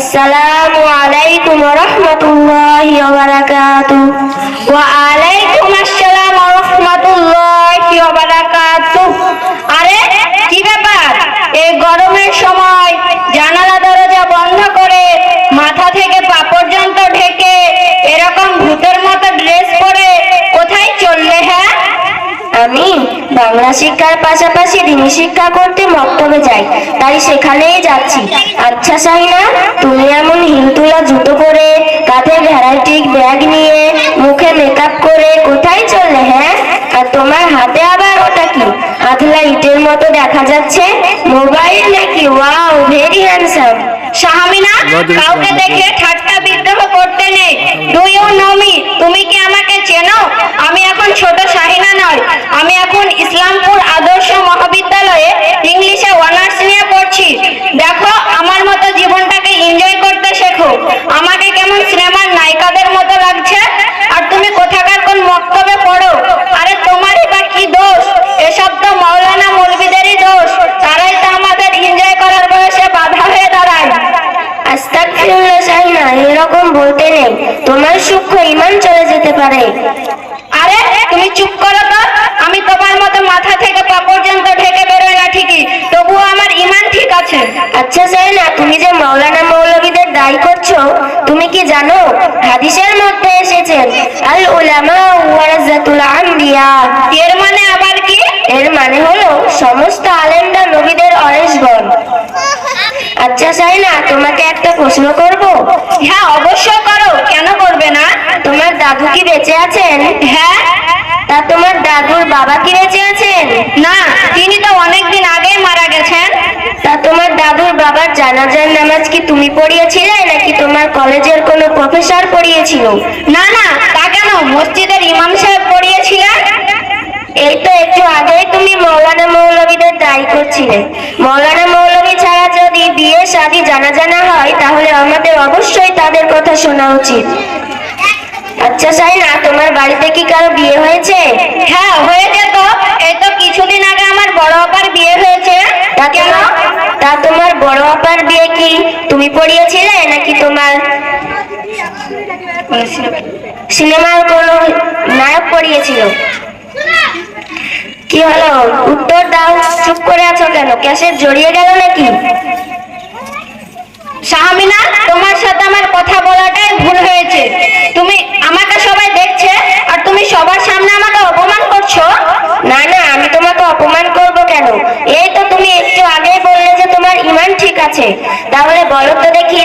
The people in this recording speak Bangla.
আসসালামু আলাইকুম ওয়া রাহমাতুল্লাহি ওয়া বারাকাতুহু। ওয়া আলাইকুম আসসালাম ওয়া রাহমাতুল্লাহি ওয়া বারাকাতুহু। আরে কি ব্যাপার, এই গরমের সময় জানালা দরজা বন্ধ করে মাথা থেকে পা পর্যন্ত ঢেকে এরকম ভূতের মতো ড্রেস পরে কোথায় চললে? হ্যাঁ, আমি বাংলা শিক্ষার পাশাপাশি দিনী শিক্ষা করতে মক্তবে যাই, তাই সেখানেই যাচ্ছি। আচ্ছা সাইনা, তুমি এমন হিলতুলা জুতো পরে, কাঁধে ভ্যারাইটিক ব্যাগ নিয়ে, মুখে মেকআপ করে কোথায় চললে? হ্যাঁ, আর তোমার হাতে আবার ওটা কি? আধলা ইটের মতো দেখা যাচ্ছে, মোবাইল নাকি? Wow, very handsome. শাহমিনা, কাউকে দেখে ঠাট্টা বিদ্রোহ করতে নেই। Do you know me? তুমি কি আমাকে চেনো? আমি এখন ছোট শাহিনা নয়, আমি এখন ইসলামপুর আদর্শ মহাবিদ্যালয়ে ইংলিশে অনার্স নিয়ে পড়ছি। দেখো, আমার মতো জীবনটাকে এনজয় করতে শেখো। আমাকে কেমন সিনেমার নায়িকাদের মতো লাগছে? আর তুমি কোথাকার কোন মক্তবে পড়ো? আরে তোমারই বা কি দোষ? এসব তো মাওলানা মৌলবীদেরই দোষ, তারাই তো আমাদের এনজয় করার বয়সে বাধা হয়ে দাঁড়ায়। আস্তাগফিরুল্লাহ শাহিনা, এরকম বলতে নেই, তোমার সূক্ষ্ম ঈমান চলে যেতে পারে। আরে তুমি চুপ করো তো, আমি তোমার মতো মাথা থেকে পা পর্যন্ত ঢেকে বেরোই না ঠিকই, তবুও আমার ঈমান ঠিক আছে। আচ্ছা শাহিনা, তুমি যে মাওলানা মৌলবীদের দায়ী করছো, তুমি কি জানো হাদিসের মধ্যে এসেছেন আল উলামা ওয়ারাসাতুল আমবিয়া? এর মানে আবার কি? এর মানে হলো সমস্ত আলেমরা নবীদের ওয়ারিসগণ। আচ্ছা শাহিনা, তোমাকে একটা প্রশ্ন করব? হ্যাঁ, অবশ্যই করো, কেন করবে না? তোমার দাদু কি বেঁচে আছেন? হ্যাঁ। তা তোমার দাদুর বাবা কি বেঁচে আছেন? না, তিনি তো অনেকদিন আগেই মারা গেছেন। তা তোমার দাদুর বাবার জানাজার নামাজ কি তুমি পড়িয়েছিলে নাকি তোমার কলেজের কোনো প্রফেসর পড়িয়েছিল? না না, তা কেন, মসজিদের ইমাম সাহেব পড়িয়েছিলেন। এই তো একটু আগেই তুমি মাওলানা মৌলবীদের দায়ী করছিলে। মাওলানা মৌলবী ছাড়া যদি বিয়ে শাদী জানাজা না হয়, তাহলে আমাদের অবশ্যই তাদের কথা শোনা উচিত। আচ্ছা শাহিনা, তোমার বাড়িতে কি কারো বিয়ে হয়েছে? হ্যাঁ, হয়েছে তো, এই তো কিছুদিন আগে আমার বড় আপার বিয়ে হয়েছে। তা কেন? তা তোমার বড় আপার বিয়ে কি তুমি পড়িয়েছিলে নাকি তোমার সিনেমার কোনো নায়ক পড়িয়েছিল? কি হলো, উত্তর দাও, চুপ করে আছো কেন? ক্যাসেট জড়িয়ে গেল নাকি? শাহমিনা, তোমার সাথে আমার কথা বলাটাই ভুল হয়েছে। তুমি আমাকে সবাই দেখছে আর তুমি সবার সামনে আমাকে অপমান করছো। না না, আমি তোমাকে অপমান করব কেন? এই তো তুমি একটু আগেই বললে যে তোমার ঈমান ঠিক আছে, তাহলে বলো তো দেখি